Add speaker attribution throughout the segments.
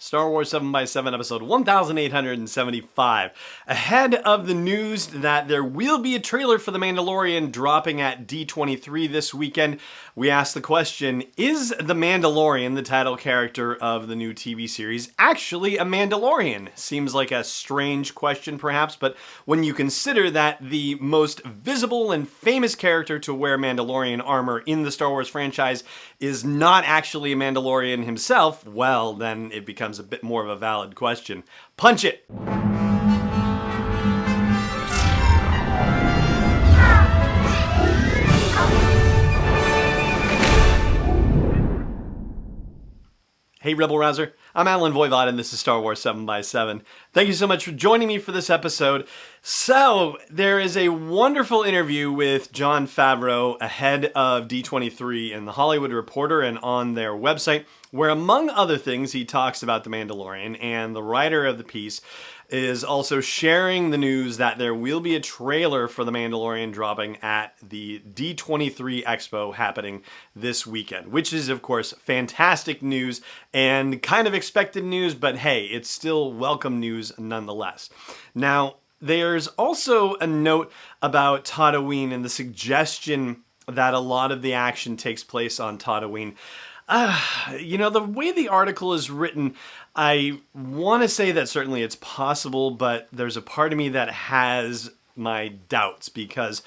Speaker 1: Star Wars 7x7 episode 1875. Ahead of the news that there will be a trailer for The Mandalorian dropping at D23 this weekend, we asked the question, is The Mandalorian, the title character of the new TV series, actually a Mandalorian? Seems like a strange question perhaps, but when you consider that the most visible and famous character to wear Mandalorian armor in the Star Wars franchise is not actually a Mandalorian himself, well, then it becomes a bit more of a valid question. Punch it! Hey Rebel Rouser, I'm Alan Voivod and this is Star Wars 7x7. Thank you so much for joining me for this episode. So, there is a wonderful interview with Jon Favreau ahead of D23 in The Hollywood Reporter and on their website, where among other things he talks about The Mandalorian, and the writer of the piece is also sharing the news that there will be a trailer for The Mandalorian dropping at the D23 Expo happening this weekend, which is, of course, fantastic news and kind of expected news, but hey, it's still welcome news nonetheless. Now, there's also a note about Tatooine and the suggestion that a lot of the action takes place on Tatooine. The way the article is written, I want to say that certainly it's possible, but there's a part of me that has my doubts, because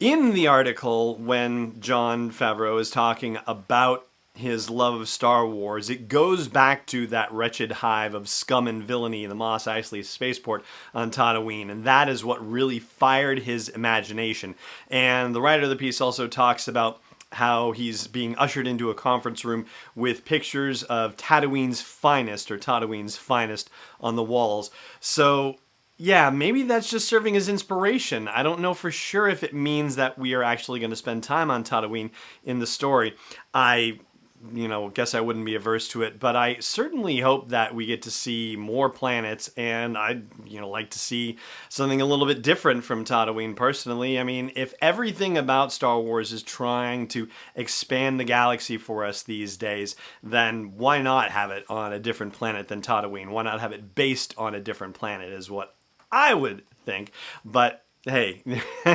Speaker 1: in the article, when Jon Favreau is talking about his love of Star Wars, it goes back to that wretched hive of scum and villainy, the Mos Eisley spaceport on Tatooine, and that is what really fired his imagination. And the writer of the piece also talks about how he's being ushered into a conference room with pictures of Tatooine's finest on the walls. So, yeah, maybe that's just serving as inspiration. I don't know for sure if it means that we are actually going to spend time on Tatooine in the story. I guess I wouldn't be averse to it, but I certainly hope that we get to see more planets, and I'd, like to see something a little bit different from Tatooine personally. I mean, if everything about Star Wars is trying to expand the galaxy for us these days, then why not have it on a different planet than Tatooine? Why not have it based on a different planet is what I would think, but hey,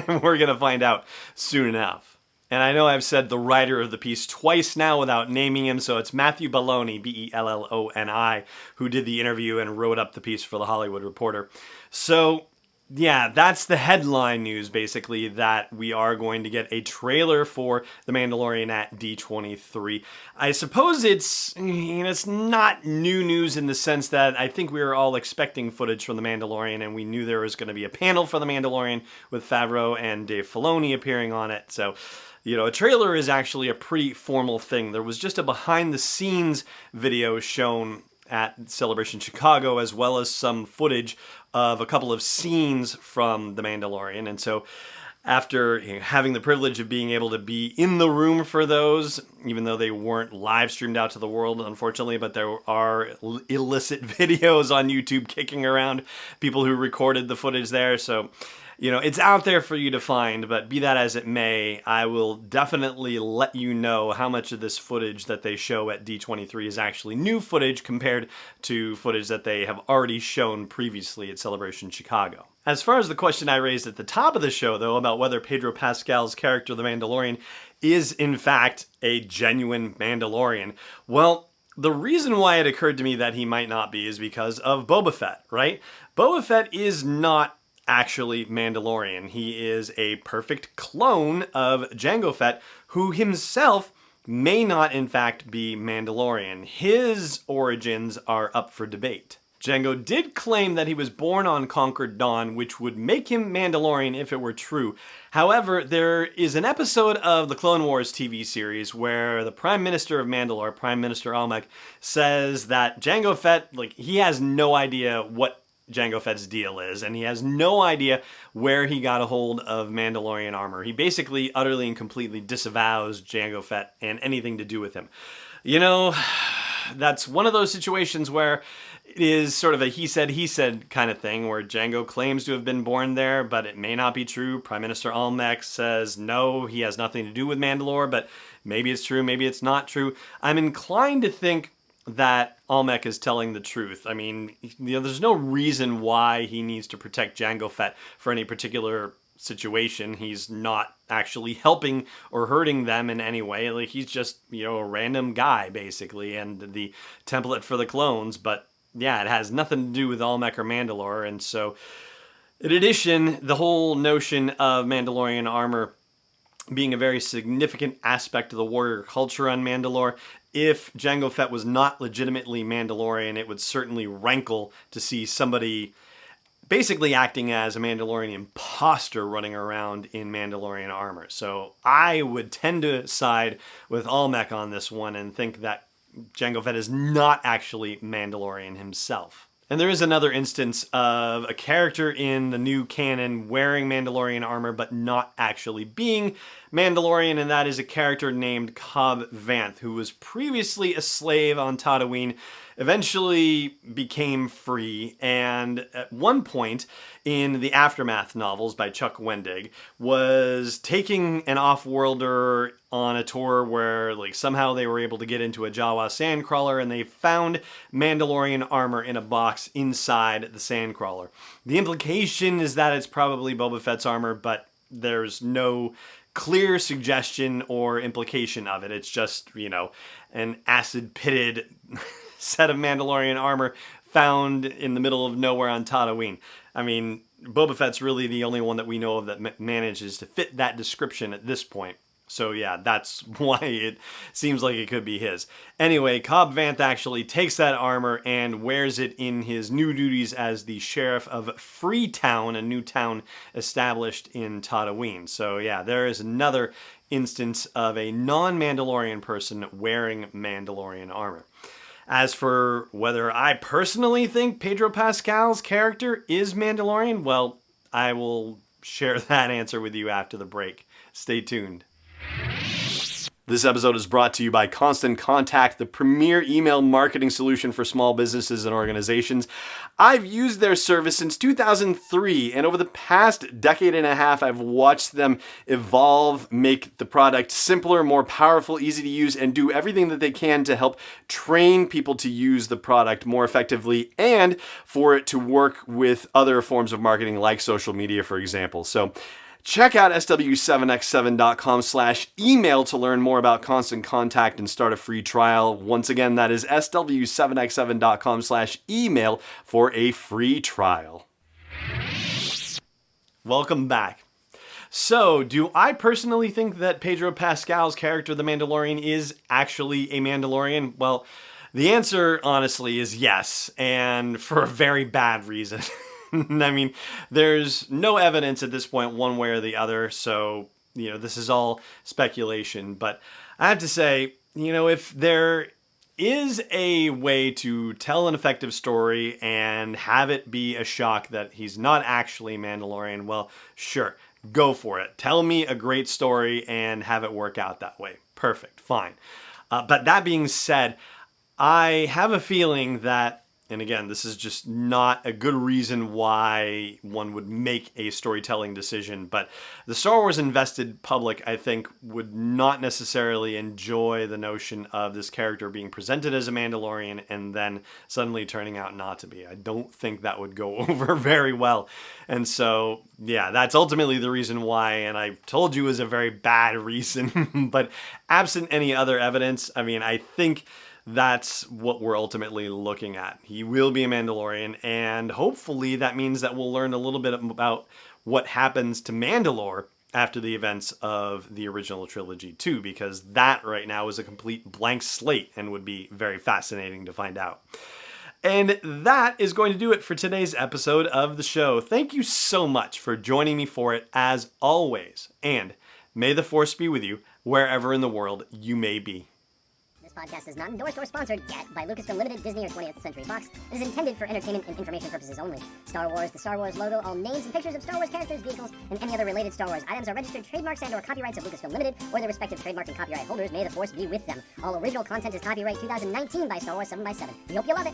Speaker 1: we're gonna find out soon enough. And I know I've said the writer of the piece twice now without naming him, so it's Matthew Belloni, Belloni, who did the interview and wrote up the piece for The Hollywood Reporter. So, yeah, that's the headline news, basically, that we are going to get a trailer for The Mandalorian at D23. I suppose it's not new news in the sense that I think we were all expecting footage from The Mandalorian, and we knew there was going to be a panel for The Mandalorian with Favreau and Dave Filoni appearing on it, so a trailer is actually a pretty formal thing. There was just a behind-the-scenes video shown at Celebration Chicago, as well as some footage of a couple of scenes from The Mandalorian. And so after having the privilege of being able to be in the room for those, even though they weren't live streamed out to the world, unfortunately, but there are illicit videos on YouTube kicking around, people who recorded the footage there. So it's out there for you to find, but be that as it may, I will definitely let you know how much of this footage that they show at D23 is actually new footage compared to footage that they have already shown previously at Celebration Chicago. As far as the question I raised at the top of the show, though, about whether Pedro Pascal's character, the Mandalorian, is in fact a genuine Mandalorian, well, the reason why it occurred to me that he might not be is because of Boba Fett, right? Boba Fett is not actually Mandalorian. He is a perfect clone of Jango Fett, who himself may not in fact be Mandalorian. His origins are up for debate. Jango did claim that he was born on Conquered Dawn, which would make him Mandalorian if it were true. However, there is an episode of the Clone Wars TV series where the Prime Minister of Mandalore, Prime Minister Almec, says that Jango Fett, he has no idea what Jango Fett's deal is, and he has no idea where he got a hold of Mandalorian armor. He basically utterly and completely disavows Jango Fett and anything to do with him. That's one of those situations where it is sort of a he said kind of thing, where Jango claims to have been born there, but it may not be true. Prime Minister Almec says no, he has nothing to do with Mandalore, but maybe it's true, maybe it's not true. I'm inclined to think that Almec is telling the truth. I mean, there's no reason why he needs to protect Jango Fett for any particular situation. He's not actually helping or hurting them in any way. Like, he's just, a random guy, basically, and the template for the clones. But yeah, it has nothing to do with Almec or Mandalore. And so, in addition, the whole notion of Mandalorian armor being a very significant aspect of the warrior culture on Mandalore. If Jango Fett was not legitimately Mandalorian, it would certainly rankle to see somebody basically acting as a Mandalorian imposter running around in Mandalorian armor. So I would tend to side with Almec on this one and think that Jango Fett is not actually Mandalorian himself. And there is another instance of a character in the new canon wearing Mandalorian armor but not actually being Mandalorian, and that is a character named Cobb Vanth, who was previously a slave on Tatooine, eventually became free, and at one point in the Aftermath novels by Chuck Wendig was taking an off-worlder on a tour where somehow they were able to get into a Jawa sandcrawler, and they found Mandalorian armor in a box inside the sandcrawler. The implication is that it's probably Boba Fett's armor, but there's no clear suggestion or implication of it. It's just, an acid-pitted set of Mandalorian armor found in the middle of nowhere on Tatooine. I mean, Boba Fett's really the only one that we know of that manages to fit that description at this point. So yeah, that's why it seems like it could be his. Anyway, Cobb Vanth actually takes that armor and wears it in his new duties as the sheriff of Freetown, a new town established in Tatooine. So yeah, there is another instance of a non-Mandalorian person wearing Mandalorian armor. As for whether I personally think Pedro Pascal's character is Mandalorian, well, I will share that answer with you after the break. Stay tuned. This episode is brought to you by Constant Contact, the premier email marketing solution for small businesses and organizations. I've used their service since 2003, and over the past decade and a half, I've watched them evolve, make the product simpler, more powerful, easy to use, and do everything that they can to help train people to use the product more effectively and for it to work with other forms of marketing like social media, for example. So check out sw7x7.com/email to learn more about Constant Contact and start a free trial. Once again, that is sw7x7.com/email for a free trial. Welcome back. So, do I personally think that Pedro Pascal's character, the Mandalorian, is actually a Mandalorian? Well, the answer, honestly, is yes, and for a very bad reason. I mean, there's no evidence at this point one way or the other, so, this is all speculation. But I have to say, if there is a way to tell an effective story and have it be a shock that he's not actually Mandalorian, well, sure, go for it. Tell me a great story and have it work out that way. Perfect, fine. But that being said, I have a feeling that, and again, this is just not a good reason why one would make a storytelling decision, but the Star Wars invested public, I think, would not necessarily enjoy the notion of this character being presented as a Mandalorian and then suddenly turning out not to be. I don't think that would go over very well. And so, yeah, that's ultimately the reason why, and I told you it was a very bad reason, but absent any other evidence, I mean, I think that's what we're ultimately looking at. He will be a Mandalorian, and hopefully that means that we'll learn a little bit about what happens to Mandalore after the events of the original trilogy too, because that right now is a complete blank slate and would be very fascinating to find out. And that is going to do it for today's episode of the show. Thank you so much for joining me for it, as always, and may the Force be with you wherever in the world you may be.
Speaker 2: This podcast is not endorsed or sponsored yet by Lucasfilm Limited, Disney, or 20th Century Fox. It is intended for entertainment and information purposes only. Star Wars, the Star Wars logo, all names and pictures of Star Wars characters, vehicles, and any other related Star Wars items are registered trademarks and/or copyrights of Lucasfilm Limited or their respective trademark and copyright holders. May the Force be with them. All original content is copyright 2019 by Star Wars 7x7. We hope you love it.